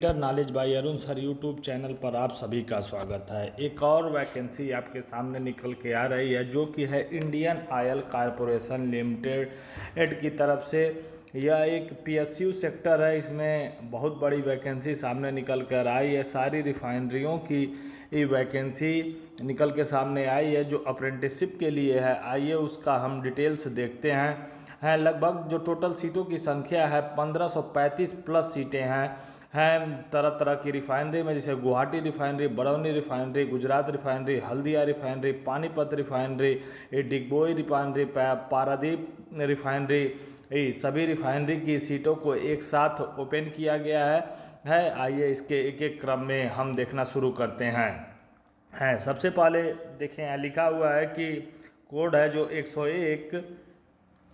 Knowledge by Arun sir YouTube channel पर आप सभी का स्वागत है। एक और वैकेंसी आपके सामने निकल के आ रही है जो कि है इंडियन ऑयल कॉरपोरेशन लिमिटेड की तरफ से। यह एक पीएसयू सेक्टर है। इसमें बहुत बड़ी वैकेंसी सामने निकल कर आई है। सारी रिफाइनरियों की ये वैकेंसी निकल के सामने आई है जो अप्रेंटिसशिप के लिए है। आइए उसका हम डिटेल्स देखते हैं। लगभग जो टोटल सीटों की संख्या है 1535 प्लस सीटें हैं तरह तरह की रिफाइनरी में, जैसे Guwahati refinery, Barauni refinery, Gujarat refinery, Haldia refinery, Panipat refinery, Digboi refinery, Paradip refinery, ये सभी रिफाइनरी की सीटों को एक साथ ओपन किया गया है। आइए इसके एक एक क्रम में हम देखना शुरू करते हैं। सबसे पहले देखें, यहाँ लिखा हुआ है कि कोड है जो 101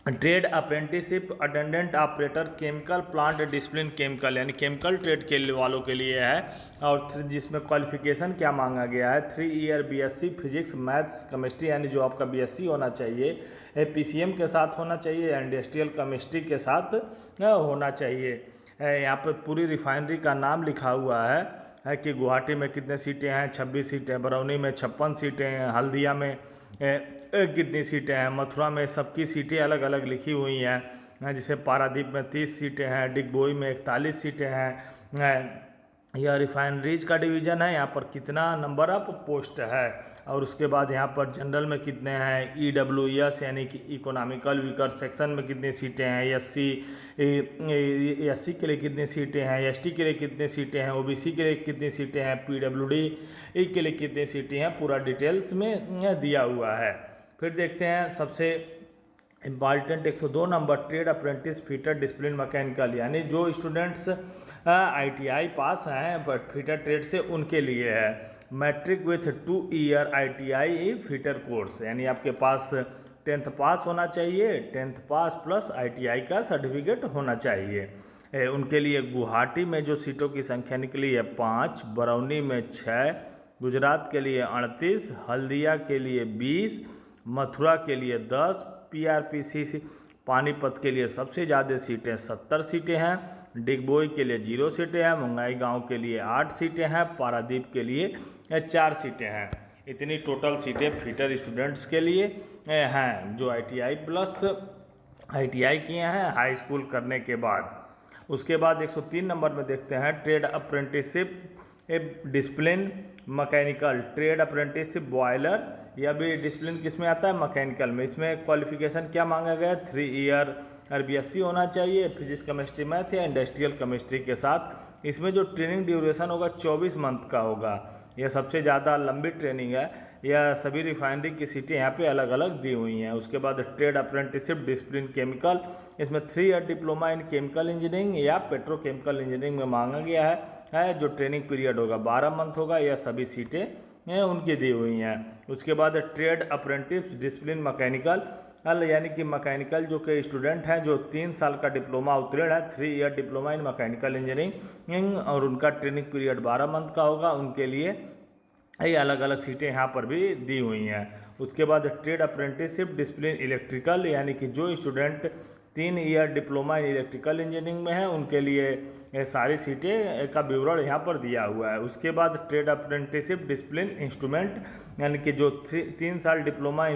trade apprenticeship attendant operator chemical plant discipline chemical, यानी केमिकल ट्रेड के वालों के लिए है। और जिसमें क्वालिफिकेशन क्या मांगा गया है, 3 year BSc physics maths chemistry, यानी जो आपका बीएससी होना चाहिए, पीसीएम के साथ होना चाहिए, इंडस्ट्रियल केमिस्ट्री के साथ होना चाहिए। यहाँ पर पूरी रिफाइनरी का नाम लिखा हुआ है कि गुवाहाटी में कितने सीटें हैं, 26 सीटें, बरौनी में 56 सीटें हैं, हल्दिया में कितनी सीटें हैं, मथुरा में सबकी सीटें अलग अलग लिखी हुई हैं। जैसे पारादीप में 30 सीटें हैं, डिगबोई में 41 सीटें हैं। यह रिफाइनरीज का डिवीज़न है। यहाँ पर कितना नंबर ऑफ पोस्ट है, और उसके बाद यहाँ पर जनरल में कितने हैं, ईडब्ल्यूएस यानी कि इकोनॉमिकल वीकर सेक्शन में कितनी सीटें हैं, एससी के लिए कितनी सीटें हैं, एसटी के लिए कितनी सीटें हैं, ओबीसी के लिए कितनी सीटें हैं, पीडब्ल्यूडी के लिए कितनी सीटें हैं, पूरा डिटेल्स में दिया हुआ है। फिर देखते हैं सबसे important 102 number, trade apprentice fitter discipline mechanical, यानी जो स्टूडेंट्स आईटीआई पास हैं बट फिटर ट्रेड से, उनके लिए है। Matric with 2 year ITI fitter course, यानी आपके पास 10th पास होना चाहिए, 10th पास प्लस आईटीआई का सर्टिफिकेट होना चाहिए। उनके लिए गुवाहाटी में जो सीटों की संख्या निकली है 5, बरौनी में 6, गुजरात के लिए 38, हल्दिया के लिए 20, मथुरा के लिए 10, पीआरपीसी पानीपत के लिए सबसे ज़्यादा सीटें 70 सीटें हैं, डिगबोई के लिए 0 सीटें हैं, मंगाई गांव के लिए 8 सीटें हैं, पारादीप के लिए 4 सीटें हैं। इतनी टोटल सीटें फिटर स्टूडेंट्स के लिए हैं जो आईटीआई प्लस आईटीआई किए हैं हाई स्कूल करने के बाद। उसके बाद 103 नंबर में देखते हैं, trade apprenticeship discipline mechanical, trade apprenticeship boiler, यह भी डिसिप्लिन किस में आता है, मैकेनिकल में। इसमें क्वालिफिकेशन क्या मांगा गया है, 3 ईयर बीएससी होना चाहिए, फिजिक्स केमिस्ट्री मैथ या इंडस्ट्रियल केमिस्ट्री के साथ। इसमें जो ट्रेनिंग ड्यूरेशन होगा 24 मंथ का होगा। यह सबसे ज़्यादा लंबी ट्रेनिंग है। यह सभी रिफाइनरी की सीटें यहाँ पे अलग अलग दी हुई हैं। उसके बाद ट्रेड अप्रेंटिसशिप डिसिप्लिन केमिकल, इसमें 3 year diploma in chemical engineering या पेट्रोकेमिकल इंजीनियरिंग में मांगा गया है जो ट्रेनिंग पीरियड होगा 12 मंथ होगा। यह सभी सीटें उनकी दी हुई हैं। उसके बाद ट्रेड अप्रेंटिस डिसिप्लिन मैकेनिकल, यानी कि मैकेनिकल जो के स्टूडेंट हैं जो 3 साल का डिप्लोमा उत्तीर्ण है, 3 year diploma in mechanical engineering, और उनका ट्रेनिंग पीरियड 12 मंथ का होगा। उनके लिए ये अलग अलग सीटें यहाँ पर भी दी हुई हैं। उसके बाद ट्रेड अप्रेंटिसशिप डिसिप्लिन इलेक्ट्रिकल, यानी कि जो student 3 year diploma in electrical engineering में है, उनके लिए सारी सीटें का विवरण यहाँ पर दिया हुआ है। उसके बाद ट्रेड अप्रेंटिसशिप डिसिप्लिन इंस्ट्रूमेंट, यानी कि जो 3 साल डिप्लोमा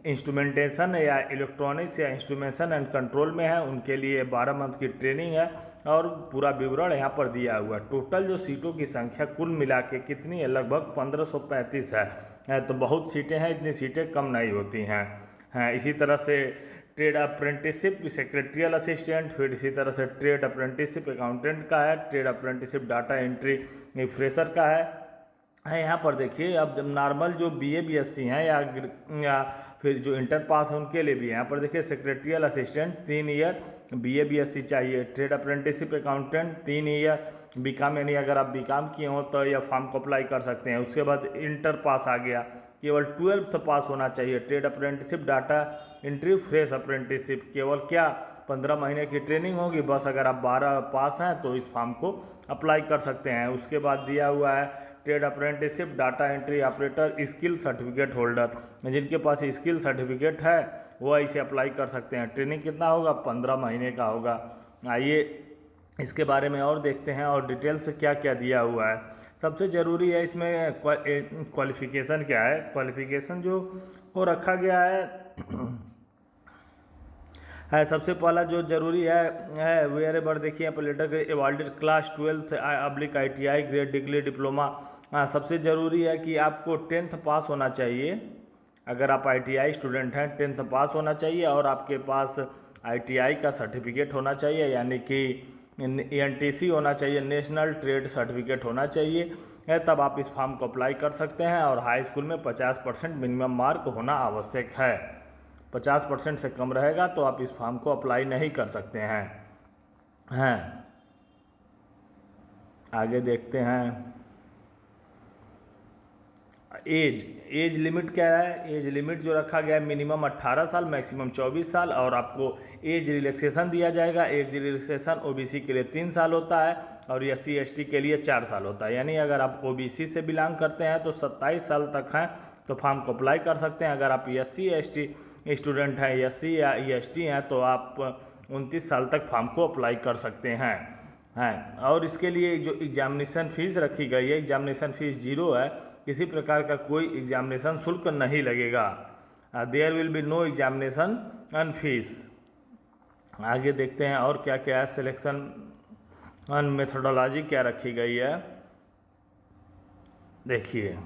इंस्ट्रूमेंटेशन या इलेक्ट्रॉनिक्स या इंस्ट्रूमेंटेशन एंड कंट्रोल में है, उनके लिए 12 मंथ की ट्रेनिंग है, और पूरा विवरण यहाँ पर दिया हुआ है। टोटल जो सीटों की संख्या कुल मिला के कितनी है, लगभग 1535 है। तो बहुत सीटें हैं, इतनी सीटें कम नहीं होती हैं। इसी तरह से ट्रेड अप्रेंटिसशिप सेक्रेटरियल असिस्टेंट, फिर इसी तरह से ट्रेड अप्रेंटिसशिप अकाउंटेंट का है, trade apprenticeship data entry fresher का है। यहाँ पर देखिए, अब जब नॉर्मल जो बीए बीएससी हैं या फिर जो इंटर पास है उनके लिए भी यहाँ पर देखिए secretarial assistant 3 year BA BSc चाहिए, trade apprenticeship accountant 3 year BCom, यानी अगर आप बीकॉम किए हो तो यह फॉर्म को अप्लाई कर सकते हैं। उसके बाद इंटर पास आ गया, केवल 12th पास होना चाहिए। Trade apprenticeship data entry fresh apprenticeship, केवल क्या 15 महीने की ट्रेनिंग होगी बस। अगर आप 12 पास हैं तो इस फॉर्म को अप्लाई कर सकते हैं। उसके बाद दिया हुआ है trade apprenticeship data entry operator skill certificate holder, जिनके पास स्किल सर्टिफिकेट है वो इसे अप्लाई कर सकते हैं। ट्रेनिंग कितना होगा, 15 महीने का होगा। आइए इसके बारे में और देखते हैं और डिटेल से क्या क्या दिया हुआ है। सबसे ज़रूरी है इसमें क्वालिफ़िकेशन क्या है। क्वालिफ़िकेशन जो वो रखा गया है सबसे पहला जो जरूरी है वेरेबर देखिए यहाँ पर लेटर एवाल्डेड क्लास 12th अब्लिक ITI ग्रेड डिग्री डिप्लोमा। सबसे ज़रूरी है कि आपको 10th पास होना चाहिए। अगर आप ITI स्टूडेंट हैं 10th पास होना चाहिए और आपके पास ITI का सर्टिफिकेट होना चाहिए, यानी कि NTC होना चाहिए, नेशनल ट्रेड सर्टिफिकेट होना चाहिए है, तब आप इस फॉर्म को अप्लाई कर सकते हैं। और हाई स्कूल में 50% मिनिमम मार्क होना आवश्यक है। 50% से कम रहेगा तो आप इस फॉर्म को अप्लाई नहीं कर सकते हैं। आगे देखते हैं एज लिमिट क्या है। एज लिमिट जो रखा गया है मिनिमम 18 साल मैक्सिमम 24 साल, और आपको एज रिलैक्सेशन दिया जाएगा। एज रिलैक्सेशन OBC के लिए 3 साल होता है और SC ST के लिए 4 साल होता है। यानी अगर आप OBC से बिलोंग करते हैं तो 27 साल तक हैं तो फॉर्म को अप्लाई कर सकते हैं। अगर आप SC ST स्टूडेंट हैं, SC या EST हैं, तो आप 29 साल तक फॉर्म को अप्लाई कर सकते हैं। और इसके लिए जो एग्जामिनेशन फ़ीस रखी गई है, एग्जामिनेशन फ़ीस 0 है। किसी प्रकार का कोई एग्जामिनेशन शुल्क नहीं लगेगा। There will be no examination and fees. आगे देखते हैं और क्या क्या है। सिलेक्शन एंड मेथोडोलॉजी क्या रखी गई है, देखिए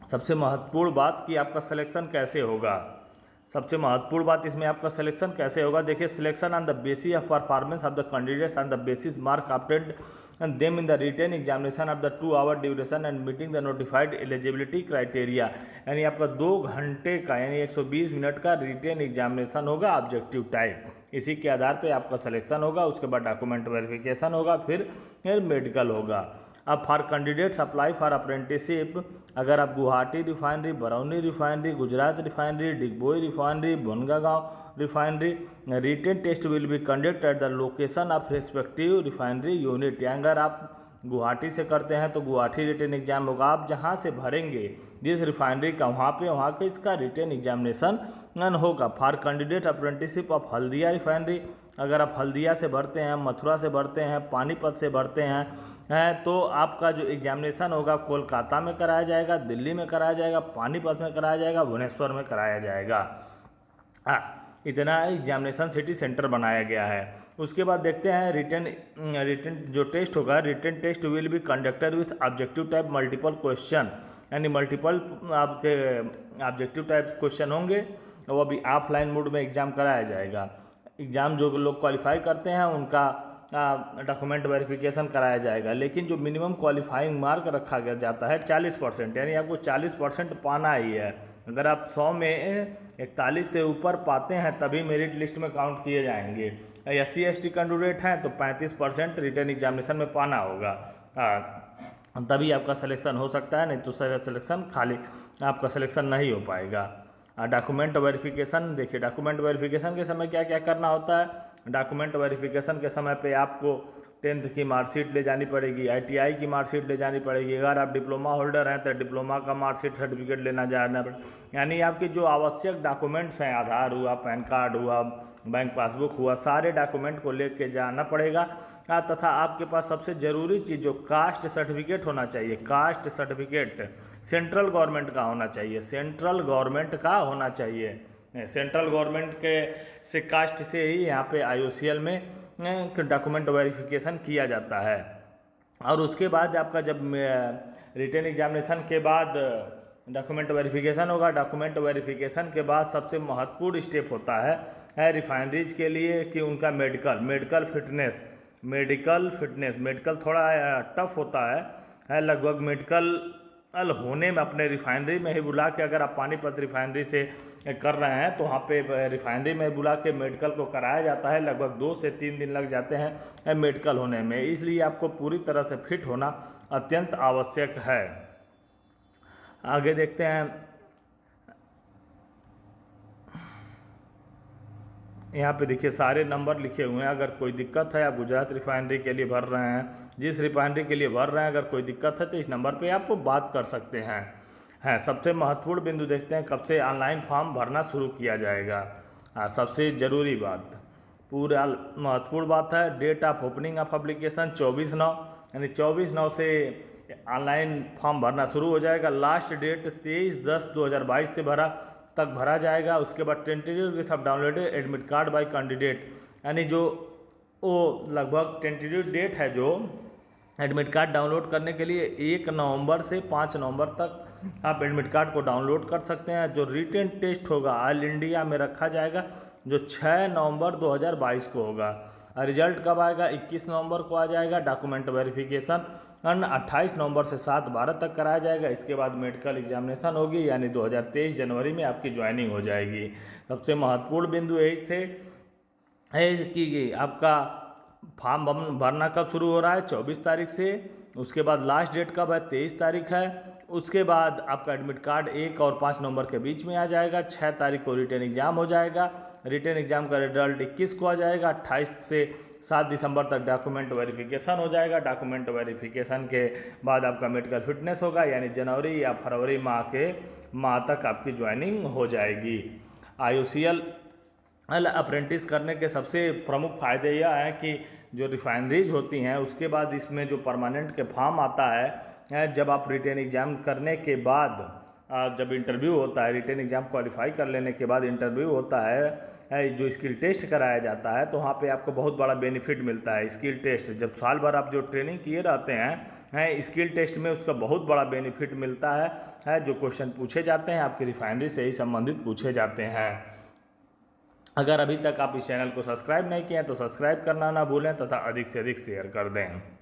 सबसे महत्वपूर्ण बात कि आपका सिलेक्शन कैसे होगा। सबसे महत्वपूर्ण बात इसमें आपका सिलेक्शन कैसे होगा, देखिए selection on the basis of performance of the candidates on the basis mark obtained and them in the written examination of the 2 hour duration and meeting the notified eligibility criteria. यानी आपका 2 घंटे का यानी 120 minute का written examination होगा objective type. इसी के आधार पे आपका सिलेक्शन होगा। उसके बाद डॉक्यूमेंट वेरिफिकेशन होगा, फिर मेडिकल होगा। अब for candidates apply for apprenticeship, अगर आप Guwahati refinery, Barauni refinery, Gujarat refinery, Digboi refinery, Bangaon refinery, written test will be conduct at the location of respective refinery unit. अगर आप गुवाहाटी से करते हैं तो गुवाहाटी रिटेन एग्जाम होगा। आप जहां से भरेंगे जिस रिफाइनरी का वहाँ के इसका रिटेन एग्जामिनेशन होगा। For candidate apprenticeship of Haldia refinery, अगर आप हल्दिया से भरते हैं, मथुरा से भरते हैं, पानीपत से भरते हैं तो आपका जो एग्जामिनेशन होगा कोलकाता में कराया जाएगा, दिल्ली में कराया जाएगा, पानीपत में कराया जाएगा, भुवनेश्वर में कराया जाएगा। इतना एग्जामिनेशन सिटी सेंटर बनाया गया है। उसके बाद देखते हैं रिटन जो टेस्ट होगा, written test will be conducted with objective type multiple question, यानी मल्टीपल आपके ऑब्जेक्टिव टाइप क्वेश्चन होंगे। वो अभी ऑफलाइन मोड में एग्ज़ाम कराया जाएगा। एग्ज़ाम जो लोग क्वालिफाई करते हैं उनका डॉक्यूमेंट वेरिफिकेशन कराया जाएगा। लेकिन जो मिनिमम क्वालिफाइंग मार्क रखा गया जाता है 40%, यानी आपको 40% पाना ही है। अगर आप 100 में 41 से ऊपर पाते हैं तभी मेरिट लिस्ट में काउंट किए जाएंगे। SC ST कैंडिडेट हैं तो 35% रिटन एग्जामिनेशन में पाना होगा, तभी आपका सिलेक्शन हो सकता है, नहीं तो सिलेक्शन खाली आपका सिलेक्शन नहीं हो पाएगा। डॉक्यूमेंट वेरिफिकेशन, देखिए डॉक्यूमेंट वेरिफिकेशन के समय क्या क्या करना होता है। डॉक्यूमेंट वेरिफिकेशन के समय पे आपको 10th की मार्कशीट ले जानी पड़ेगी, ITI की मार्कशीट ले जानी पड़ेगी। अगर आप डिप्लोमा होल्डर हैं तो डिप्लोमा का मार्कशीट सर्टिफिकेट जाना पड़ेगा। यानी आपके जो आवश्यक डॉक्यूमेंट्स हैं, आधार हुआ, पैन कार्ड हुआ, बैंक पासबुक हुआ, सारे डॉक्यूमेंट को लेके जाना पड़ेगा। तथा आपके पास सबसे ज़रूरी चीज़ जो कास्ट सर्टिफिकेट होना चाहिए, कास्ट सर्टिफिकेट सेंट्रल गवर्नमेंट का होना चाहिए, सेंट्रल गवर्नमेंट का होना चाहिए। सेंट्रल गवर्नमेंट के से कास्ट से ही यहाँ पे IOCL में डॉक्यूमेंट वेरिफिकेशन किया जाता है। और उसके बाद आपका जब रिटन एग्जामिनेशन के बाद डॉक्यूमेंट वेरिफिकेशन होगा। डॉक्यूमेंट वेरिफिकेशन के बाद सबसे महत्वपूर्ण स्टेप होता है रिफाइनरीज के लिए कि उनका मेडिकल फिटनेस थोड़ा टफ होता है। लगभग मेडिकल होने में अपने रिफाइनरी में ही बुला के, अगर आप पानीपत रिफाइनरी से कर रहे हैं तो वहाँ पे रिफाइनरी में बुला के मेडिकल को कराया जाता है। लगभग 2 से 3 दिन लग जाते हैं मेडिकल होने में, इसलिए आपको पूरी तरह से फिट होना अत्यंत आवश्यक है। आगे देखते हैं, यहाँ पे देखिए सारे नंबर लिखे हुए हैं। अगर कोई दिक्कत है, आप गुजरात रिफाइनरी के लिए भर रहे हैं, जिस रिफाइनरी के लिए भर रहे हैं, अगर कोई दिक्कत है तो इस नंबर पे आप बात कर सकते हैं। सबसे महत्वपूर्ण बिंदु देखते हैं, कब से ऑनलाइन फॉर्म भरना शुरू किया जाएगा। सबसे ज़रूरी बात पूरा महत्वपूर्ण बात है। Date of opening of application 24/9, यानी 24/9 से ऑनलाइन फॉर्म भरना शुरू हो जाएगा। लास्ट डेट 23/10/2022 से तक भरा जाएगा। उसके बाद टेंटेटिव के सब downloaded admit card bye candidate, यानी जो वो लगभग टेंटेटिव डेट है जो एडमिट कार्ड डाउनलोड करने के लिए 1 नवंबर से 5 नवंबर तक आप एडमिट कार्ड को डाउनलोड कर सकते हैं। जो रिटन टेस्ट होगा ऑल इंडिया में रखा जाएगा, जो 6 नवंबर 2022 को होगा। रिजल्ट कब आएगा? 21 नवंबर को आ जाएगा। डॉक्यूमेंट वेरिफिकेशन 28 नवंबर से 7/12 तक कराया जाएगा। इसके बाद मेडिकल एग्जामिनेशन होगी, यानी 2023 जनवरी में आपकी ज्वाइनिंग हो जाएगी। सबसे महत्वपूर्ण बिंदु यही थे है कि आपका फॉर्म भरना कब शुरू हो रहा है? 24 तारीख से। उसके बाद लास्ट डेट कब है? 23 तारीख है। उसके बाद आपका एडमिट कार्ड 1 और 5 नवंबर के बीच में आ जाएगा। 6 तारीख को रिटन एग्जाम हो जाएगा। रिटन एग्जाम का रिजल्ट 21 को आ जाएगा। 28 से 7 दिसंबर तक डॉक्यूमेंट वेरिफिकेशन हो जाएगा। डॉक्यूमेंट वेरिफिकेशन के बाद आपका मेडिकल फिटनेस होगा, यानी जनवरी या फरवरी माह तक आपकी ज्वाइनिंग हो जाएगी। IOCL अप्रेंटिस करने के सबसे प्रमुख फायदे यह है कि जो रिफाइनरीज होती हैं उसके बाद इसमें जो परमानेंट के फॉर्म आता है, जब आप रिटन एग्ज़ाम करने के बाद जब इंटरव्यू होता है, रिटन एग्ज़ाम क्वालिफाई कर लेने के बाद इंटरव्यू होता है, जो स्किल टेस्ट कराया जाता है, तो वहाँ पे आपको बहुत बड़ा बेनिफिट मिलता है। स्किल टेस्ट जब साल भर आप जो ट्रेनिंग किए रहते हैं स्किल टेस्ट में उसका बहुत बड़ा बेनिफिट मिलता है। जो क्वेश्चन पूछे जाते हैं आपकी रिफाइनरी से ही संबंधित पूछे जाते हैं। अगर अभी तक आप इस चैनल को सब्सक्राइब नहीं किए हैं तो सब्सक्राइब करना ना भूलें तथा अधिक से अधिक शेयर कर दें।